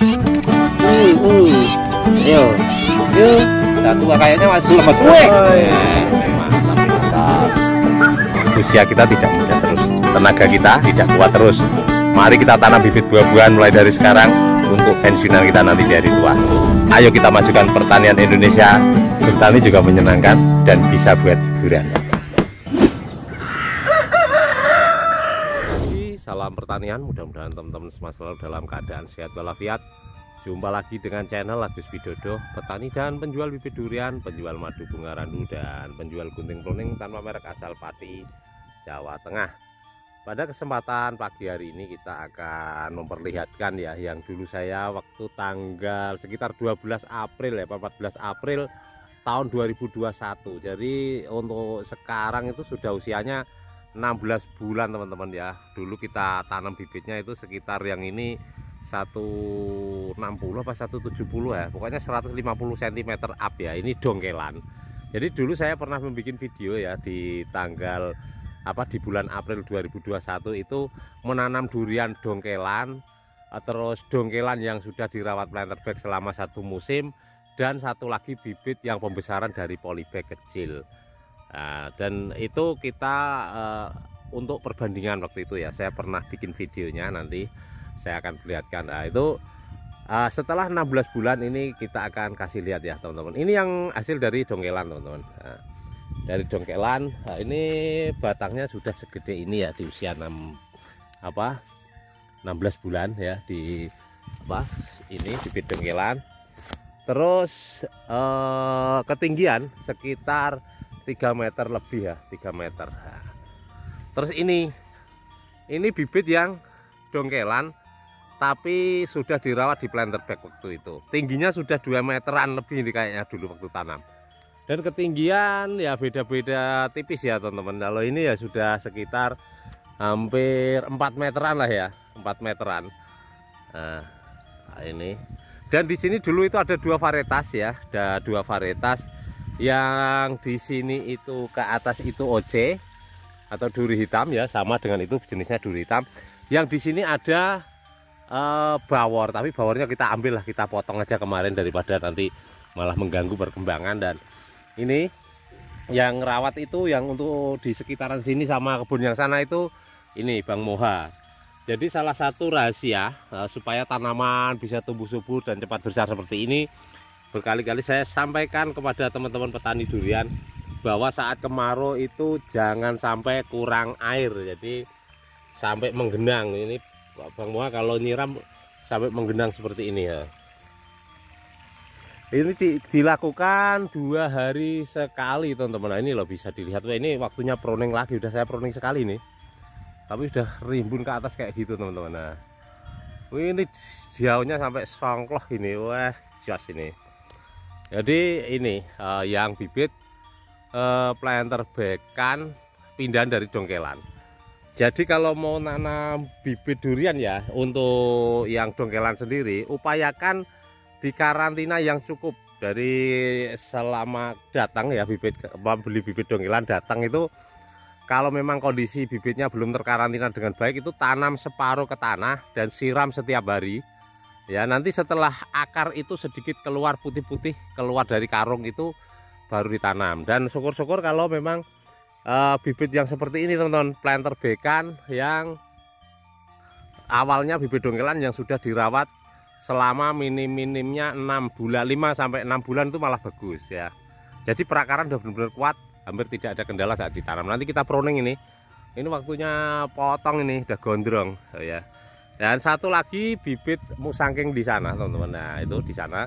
Ayo, yuk. Satu kayaknya masih lemes. Mantap. Usia kita tidak muda terus, tenaga kita tidak kuat terus. Mari kita tanam bibit buah-buahan mulai dari sekarang untuk pensiunan kita nanti dari tua. Ayo kita majukan pertanian Indonesia. Bertani juga menyenangkan dan bisa buat hiburan. Salam pertanian, mudah-mudahan teman-teman semua selalu dalam keadaan sehat walafiat. Jumpa lagi dengan channel Agus Widodo, petani dan penjual bibit durian, penjual madu bunga randu, dan penjual gunting pruning tanpa merek asal Pati, Jawa Tengah. Pada kesempatan pagi hari ini kita akan memperlihatkan ya yang dulu saya waktu tanggal sekitar 12 April ya, 14 April tahun 2021. Jadi untuk sekarang itu sudah usianya 16 bulan teman-teman ya. Dulu kita tanam bibitnya itu sekitar yang ini 160 apa 170 ya, pokoknya 150 cm up ya. Ini dongkelan. Jadi dulu saya pernah membuat video ya di tanggal di bulan April 2021 itu menanam durian dongkelan, terus dongkelan yang sudah dirawat planter bag selama 1 musim, dan satu lagi bibit yang pembesaran dari polybag kecil. Nah, dan itu kita untuk perbandingan waktu itu ya, saya pernah bikin videonya, nanti saya akan perlihatkan. Nah, itu setelah 16 bulan ini kita akan kasih lihat ya teman-teman. Ini yang hasil dari dongkelan teman-teman. Nah, dari dongkelan, nah, ini batangnya sudah segede ini ya di usia 16 bulan ya, di ini bibit dongkelan. Terus ketinggian sekitar 3 meter lebih ya, 3 meter. Nah, terus ini bibit yang dongkelan tapi sudah dirawat di planter bag waktu itu. Tingginya sudah 2 meteran lebih ini kayaknya dulu waktu tanam. Dan ketinggian ya beda-beda tipis ya teman-teman. Kalau ini ya sudah sekitar hampir 4 meteran lah ya, 4 meteran. Nah, ini. Dan di sini dulu itu ada 2 varietas ya, ada 2 varietas. Yang di sini itu ke atas itu OC atau duri hitam ya, sama dengan itu jenisnya duri hitam. Yang di sini ada bawor, tapi bawornya kita ambil lah, kita potong aja kemarin daripada nanti malah mengganggu perkembangan. Dan ini yang rawat itu yang untuk di sekitaran sini sama kebun yang sana itu ini Bang Moha. Jadi salah satu rahasia supaya tanaman bisa tumbuh subur dan cepat besar seperti ini, berkali-kali saya sampaikan kepada teman-teman petani durian bahwa saat kemarau itu jangan sampai kurang air, jadi sampai menggenang. Ini Bang Moha kalau nyiram sampai menggenang seperti ini ya. Ini dilakukan 2 hari sekali teman-teman. Nah, ini loh bisa dilihat, ini waktunya pruning lagi, udah saya pruning sekali nih, tapi udah rimbun ke atas kayak gitu teman-teman. Nah, ini jauhnya sampai songkloh ini, wah jos ini. Jadi ini yang bibit planter bagan pindahan dari dongkelan. Jadi kalau mau nanam bibit durian ya, untuk yang dongkelan sendiri upayakan di karantina yang cukup. Dari selama datang ya beli bibit dongkelan datang itu, kalau memang kondisi bibitnya belum terkarantina dengan baik, itu tanam separuh ke tanah dan siram setiap hari. Ya, nanti setelah akar itu sedikit keluar putih-putih keluar dari karung itu baru ditanam. Dan syukur-syukur kalau memang bibit yang seperti ini teman-teman, planter bagan yang awalnya bibit dongkelan yang sudah dirawat selama minim-minimnya 6 bulan, 5 sampai 6 bulan itu malah bagus ya. Jadi perakaran udah benar-benar kuat, hampir tidak ada kendala saat ditanam. Nanti kita pruning ini waktunya potong, ini udah gondrong ya. Dan satu lagi bibit musangking di sana teman-teman. Nah, itu di sana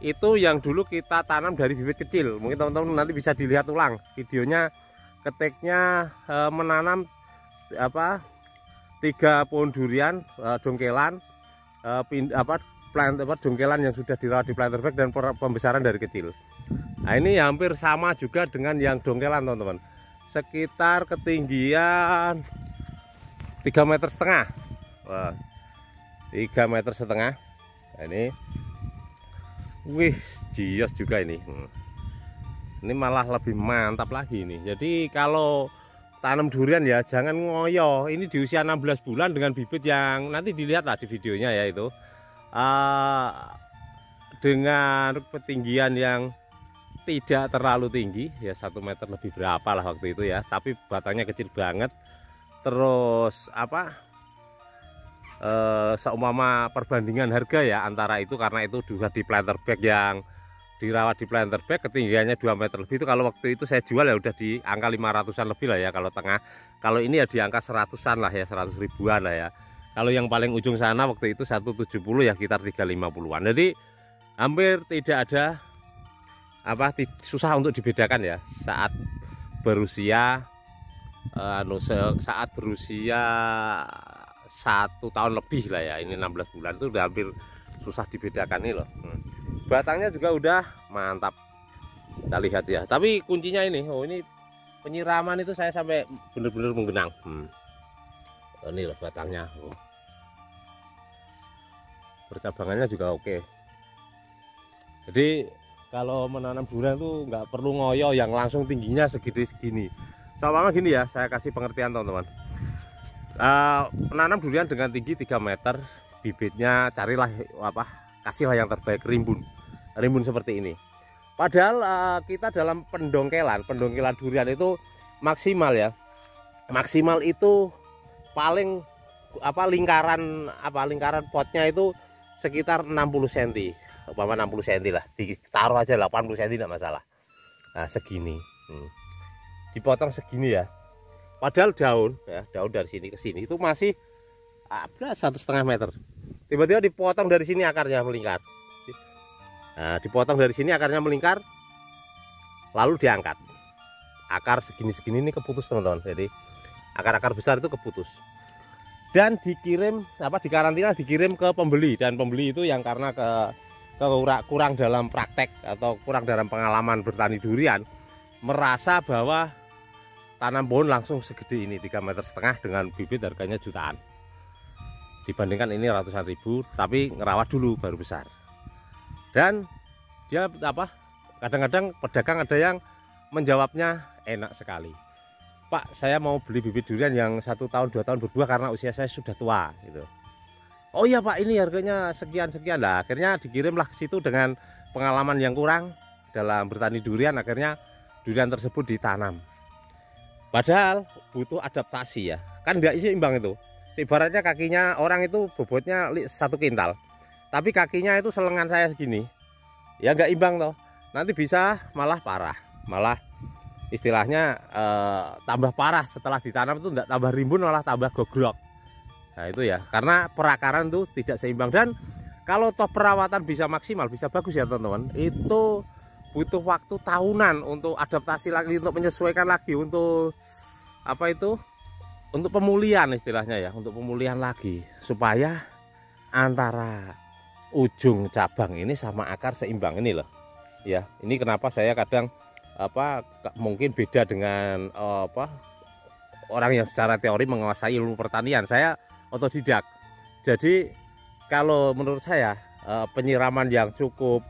itu yang dulu kita tanam dari bibit kecil. Mungkin teman-teman nanti bisa dilihat ulang videonya, ketiknya menanam 3 pohon durian dongkelan, dongkelan yang sudah dirawat di planter bag dan pembesaran dari kecil. Nah, ini hampir sama juga dengan yang dongkelan teman-teman, sekitar ketinggian 3,5 meter. Wah, 3,5 meter. Nah, ini wih jios juga ini. Ini malah lebih mantap lagi ini. Jadi kalau tanam durian ya jangan ngoyo. Ini di usia 16 bulan dengan bibit yang nanti dilihat lah di videonya ya, itu dengan ketinggian yang tidak terlalu tinggi ya, 1 meter lebih berapa lah waktu itu ya, tapi batangnya kecil banget. Terus apa, seumpama perbandingan harga ya antara itu, karena itu juga di planter bag, yang dirawat di planter bag ketinggiannya 2 meter lebih itu, kalau waktu itu saya jual ya udah di angka 500-an lebih lah ya kalau tengah. Kalau ini ya di angka 100-an lah ya, 100 ribuan lah ya. Kalau yang paling ujung sana waktu itu 170 ya, sekitar 350-an. Jadi hampir tidak ada susah untuk dibedakan ya saat berusia saat berusia 1 tahun lebih lah ya, ini 16 bulan itu udah hampir susah dibedakan ini loh. Batangnya juga udah mantap, kita lihat ya. Tapi kuncinya ini, ini penyiraman itu saya sampai bener-bener menggenang. Ini loh batangnya, percabangannya juga oke. Jadi kalau menanam durian tuh nggak perlu ngoyo yang langsung tingginya segini. Sama gini ya, saya kasih pengertian teman-teman. Menanam durian dengan tinggi 3 meter, bibitnya carilah kasihlah yang terbaik, rimbun seperti ini. Padahal kita dalam pendongkelan durian itu maksimal ya, maksimal itu paling lingkaran potnya itu sekitar 60 cm. 60 cm lah, ditaruh aja 80 cm tidak masalah. Nah segini, dipotong segini ya. Padahal daun dari sini ke sini itu masih 1,5 meter. Tiba-tiba dipotong dari sini akarnya melingkar. Nah, dipotong dari sini akarnya melingkar, lalu diangkat. Akar segini-segini ini keputus teman-teman. Jadi akar-akar besar itu keputus. Dan dikirim dikarantina, dikirim ke pembeli, dan pembeli itu yang karena kurang dalam praktek atau kurang dalam pengalaman bertani durian, merasa bahwa tanam pohon langsung segede ini 3,5 meter dengan bibit harganya jutaan, dibandingkan ini ratusan ribu, tapi ngerawat dulu baru besar. Dan dia kadang-kadang pedagang ada yang menjawabnya enak sekali, Pak, saya mau beli bibit durian yang 1 tahun 2 tahun berbuah karena usia saya sudah tua gitu. Oh iya Pak, ini harganya sekian-sekian lah. Akhirnya dikirimlah ke situ dengan pengalaman yang kurang dalam bertani durian. Akhirnya durian tersebut ditanam. Padahal butuh adaptasi ya. Kan nggak seimbang itu. Ibaratnya kakinya orang itu bobotnya 1 kintal, tapi kakinya itu selengan saya segini. Ya nggak imbang toh. Nanti bisa malah parah. Malah istilahnya tambah parah setelah ditanam itu, nggak tambah rimbun malah tambah gogrok. Nah itu ya, karena perakaran tuh tidak seimbang. Dan kalau toh perawatan bisa maksimal, bisa bagus ya teman-teman, itu butuh waktu tahunan untuk adaptasi lagi, untuk menyesuaikan lagi, untuk untuk pemulihan istilahnya ya, untuk pemulihan lagi supaya antara ujung cabang ini sama akar seimbang ini loh. Ya, ini kenapa saya kadang mungkin beda dengan orang yang secara teori menguasai ilmu pertanian. Saya otodidak. Jadi kalau menurut saya penyiraman yang cukup,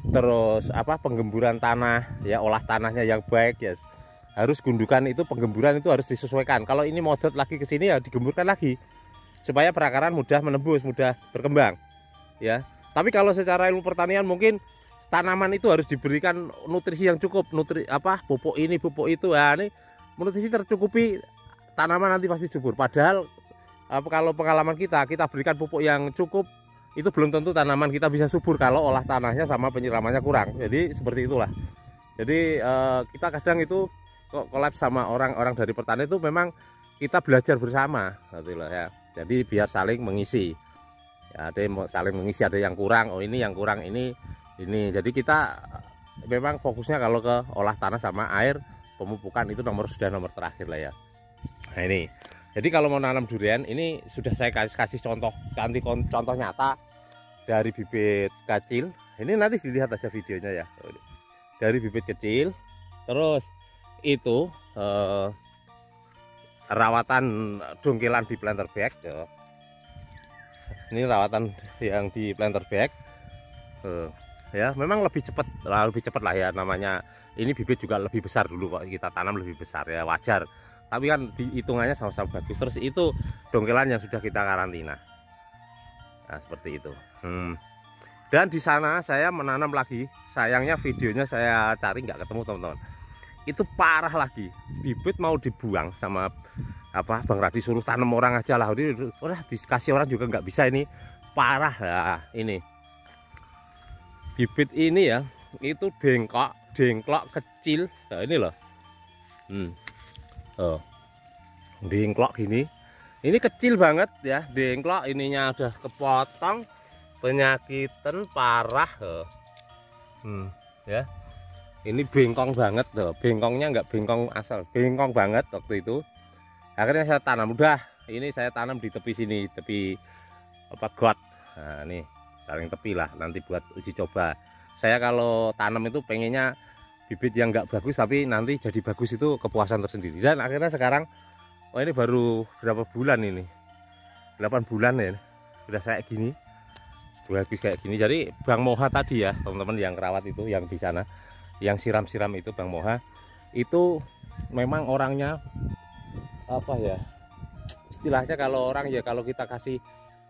terus penggemburan tanah ya, olah tanahnya yang baik ya, harus gundukan itu, penggemburan itu harus disesuaikan. Kalau ini modot lagi ke sini ya digemburkan lagi supaya perakaran mudah menembus, mudah berkembang ya. Tapi kalau secara ilmu pertanian mungkin tanaman itu harus diberikan nutrisi yang cukup, pupuk ini, pupuk itu. Ya, ini nutrisi tercukupi, tanaman nanti pasti subur. Padahal kalau pengalaman kita berikan pupuk yang cukup, itu belum tentu tanaman kita bisa subur kalau olah tanahnya sama penyiramannya kurang. Jadi seperti itulah. Jadi kita kadang itu kolaps sama orang-orang dari petani itu, memang kita belajar bersama gitu loh ya. Jadi biar saling mengisi ya, ada yang saling mengisi, ada yang kurang, oh ini yang kurang ini. Jadi kita memang fokusnya kalau ke olah tanah sama air, pemupukan itu nomor terakhir lah ya. Nah ini, jadi kalau mau nanam durian ini sudah saya kasih contoh nyata dari bibit kecil. Ini nanti dilihat aja videonya ya, dari bibit kecil, terus itu rawatan dongkelan di planter bag ya. Ini rawatan yang di planter bag ya, memang lebih cepat lah ya, namanya ini bibit juga lebih besar dulu kok, kita tanam lebih besar ya, wajar. Tapi kan hitungannya sama-sama bagus. Terus itu dongkelan yang sudah kita karantina. Nah, seperti itu. Dan di sana saya menanam lagi. Sayangnya videonya saya cari nggak ketemu teman-teman. Itu parah lagi. Bibit mau dibuang sama apa Bang Radi, suruh tanam orang aja lah. Udah dikasih orang juga nggak bisa, ini parah. Nah, ini bibit ini ya, itu dengklok kecil. Nah, ini loh. Dengklok gini. Ini kecil banget ya, dengklok ininya udah kepotong, penyakitan parah. Ya. Ini bengkong banget loh. Bengkongnya nggak bengkong asal, bengkong banget waktu itu. Akhirnya saya tanam, udah ini saya tanam di tepi sini, tepi apa got. Nah, ini saling tepi lah, nanti buat uji coba. Saya kalau tanam itu pengennya bibit yang nggak bagus tapi nanti jadi bagus, itu kepuasan tersendiri. Dan akhirnya sekarang, oh ini baru berapa bulan ini, 8 bulan ya, udah kayak gini, bagus kayak gini. Jadi Bang Moha tadi ya teman-teman yang kerawat itu, yang di sana, yang siram-siram itu Bang Moha, itu memang orangnya apa ya, istilahnya kalau orang ya, kalau kita kasih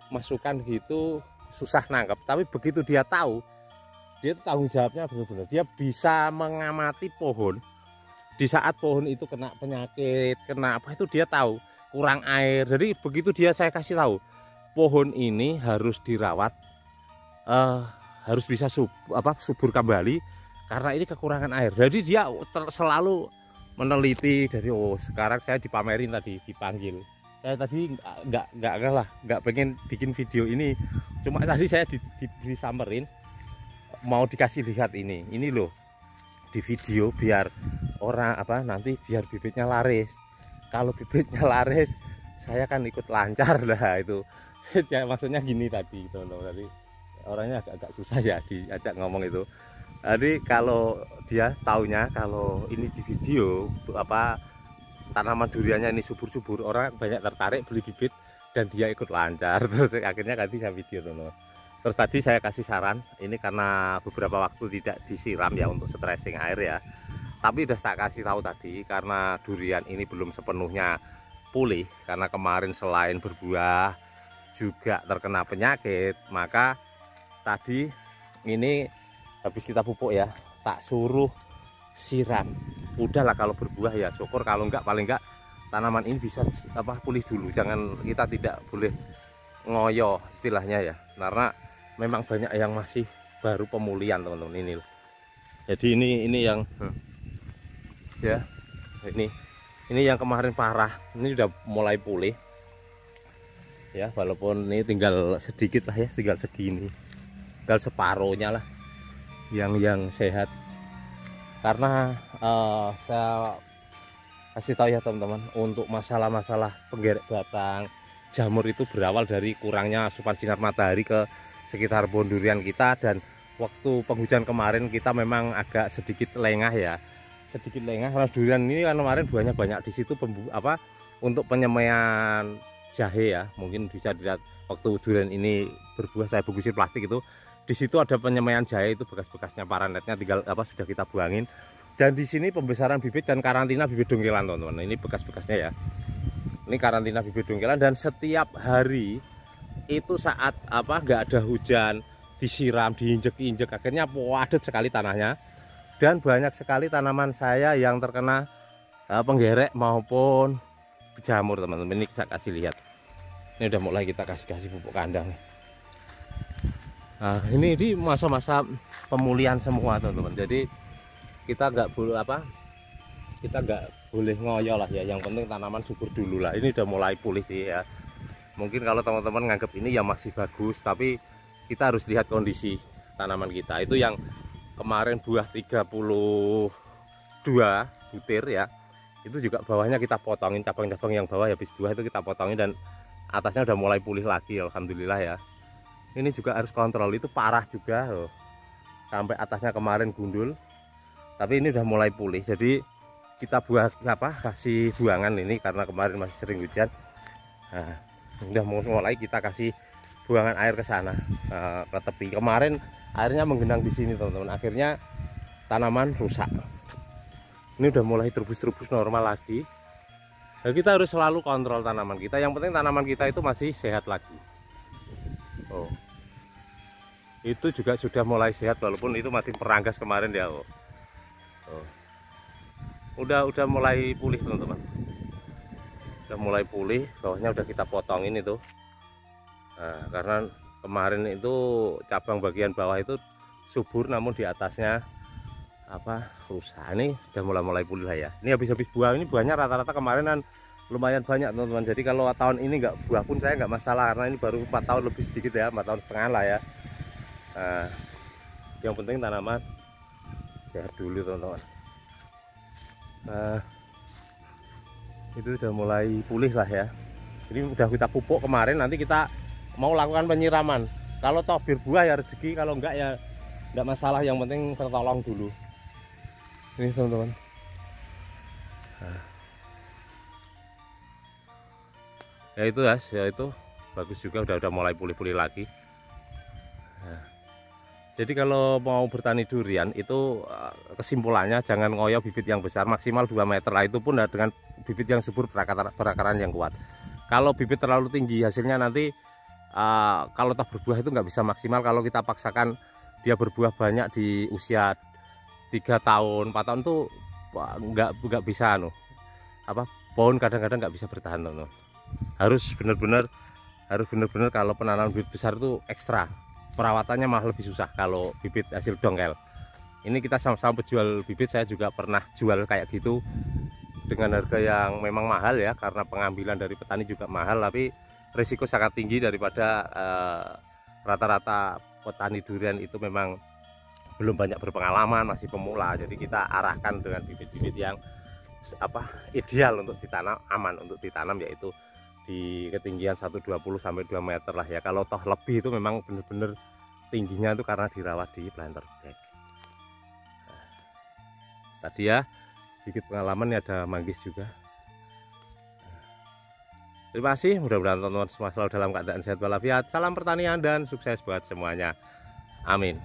masukan gitu susah nangkep, tapi begitu dia tahu, dia itu tanggung jawabnya benar-benar. Dia bisa mengamati pohon di saat pohon itu kena penyakit, kena apa, itu dia tahu kurang air. Jadi begitu dia saya kasih tahu pohon ini harus dirawat, harus bisa subur kembali karena ini kekurangan air. Jadi dia selalu meneliti. Dari sekarang saya dipamerin tadi, dipanggil. Saya tadi nggak pengen bikin video ini, cuma tadi saya disamperin, mau dikasih lihat ini loh di video, biar orang apa nanti biar bibitnya laris. Kalau bibitnya laris saya kan ikut lancar lah itu. Maksudnya gini tadi teman-teman, tadi orangnya agak susah ya diajak ngomong itu. Jadi kalau dia taunya kalau ini di video apa tanaman duriannya ini subur-subur, orang banyak tertarik beli bibit dan dia ikut lancar. Terus akhirnya tadi saya video teman-teman. Terus tadi saya kasih saran, ini karena beberapa waktu tidak disiram ya untuk stressing air ya. Tapi udah saya kasih tahu tadi, karena durian ini belum sepenuhnya pulih, karena kemarin selain berbuah juga terkena penyakit, maka tadi ini habis kita pupuk ya, tak suruh siram. Udahlah kalau berbuah ya syukur, kalau enggak paling enggak tanaman ini bisa pulih dulu. Jangan, kita tidak boleh ngoyo istilahnya ya, karena memang banyak yang masih baru pemulihan teman-teman ini. Jadi ini yang ya ini yang kemarin parah, ini udah mulai pulih ya, walaupun ini tinggal sedikit lah ya, tinggal segini, tinggal separohnya lah yang sehat. Karena saya kasih tahu ya teman-teman, untuk masalah-masalah penggerek batang jamur itu berawal dari kurangnya asupan sinar matahari ke sekitar pohon durian kita. Dan waktu penghujan kemarin kita memang agak sedikit lengah ya, sedikit lengah karena durian ini kan kemarin buahnya banyak. Di situ untuk penyemaian jahe ya, mungkin bisa dilihat waktu durian ini berbuah saya bungkusin plastik itu, di situ ada penyemaian jahe, itu bekas-bekasnya paranetnya tinggal sudah kita buangin. Dan di sini pembesaran bibit dan karantina bibit dongkelan teman-teman, ini bekas-bekasnya ya, ini karantina bibit dongkelan. Dan setiap hari itu saat nggak ada hujan, disiram, diinjek-injek, akhirnya padat sekali tanahnya. Dan banyak sekali tanaman saya yang terkena penggerek maupun jamur teman-teman. Ini saya kasih lihat, ini udah mulai kita kasih pupuk kandang. Nah, ini di masa-masa pemulihan semua teman-teman. Jadi kita nggak boleh ngoyo lah ya. Yang penting tanaman subur dulu lah. Ini udah mulai pulih sih ya. Mungkin kalau teman-teman nganggap ini ya masih bagus, tapi kita harus lihat kondisi tanaman kita. Itu yang kemarin buah 32 butir ya, itu juga bawahnya kita potongin, cabang-cabang yang bawah habis buah itu kita potongin, dan atasnya udah mulai pulih lagi alhamdulillah ya. Ini juga harus kontrol, itu parah juga loh, sampai atasnya kemarin gundul, tapi ini udah mulai pulih. Jadi kita kasih buangan ini karena kemarin masih sering hujan. Nah, udah mulai kita kasih buangan air ke sana, ke tepi. Kemarin airnya menggenang di sini teman-teman, akhirnya tanaman rusak. Ini udah mulai terubus-terubus normal lagi. Nah, kita harus selalu kontrol tanaman kita. Yang penting tanaman kita itu masih sehat lagi. Oh. Itu juga sudah mulai sehat walaupun itu masih peranggas kemarin ya. Oh. Oh. Udah mulai pulih teman-teman. Udah mulai pulih, bawahnya udah kita potongin itu. Nah, karena kemarin itu cabang bagian bawah itu subur, namun di atasnya rusak. Ini udah mulai pulih lah ya. Ini habis buah, ini buahnya rata-rata kemarin kan lumayan banyak teman-teman. Jadi kalau tahun ini nggak buah pun saya nggak masalah, karena ini baru 4 tahun lebih sedikit ya, 4 tahun setengah lah ya. Nah, yang penting tanaman sehat dulu teman-teman. Nah, itu udah mulai pulih lah ya. Ini udah kita pupuk kemarin, nanti kita mau lakukan penyiraman. Kalau toh berbuah ya rezeki, kalau enggak ya enggak masalah, yang penting tertolong dulu. Ini teman-teman. Nah. Ya itu guys, ya itu bagus juga, udah mulai pulih-pulih lagi. Nah. Jadi kalau mau bertani durian itu kesimpulannya jangan ngoyo bibit yang besar, maksimal 2 meter lah, itu pun dengan bibit yang subur, berakaran yang kuat. Kalau bibit terlalu tinggi hasilnya nanti kalau toh berbuah itu nggak bisa maksimal. Kalau kita paksakan dia berbuah banyak di usia 3 tahun 4 tahun tuh nggak bisa pohon kadang-kadang nggak bisa bertahan teman-teman. Harus benar-benar kalau penanaman bibit besar itu ekstra, perawatannya malah lebih susah kalau bibit hasil dongkel. Ini kita sama-sama penjual bibit, saya juga pernah jual kayak gitu dengan harga yang memang mahal ya, karena pengambilan dari petani juga mahal, tapi risiko sangat tinggi daripada rata-rata petani durian itu memang belum banyak berpengalaman, masih pemula. Jadi kita arahkan dengan bibit-bibit yang ideal untuk ditanam, aman untuk ditanam, yaitu di ketinggian 120 sampai 2 meter lah ya. Kalau toh lebih itu memang benar-benar tingginya itu karena dirawat di planter bag. Nah, tadi ya sedikit pengalaman, ya ada manggis juga. Terima kasih, mudah-mudahan teman-teman semua selalu dalam keadaan sehat walafiat. Salam pertanian dan sukses buat semuanya. Amin.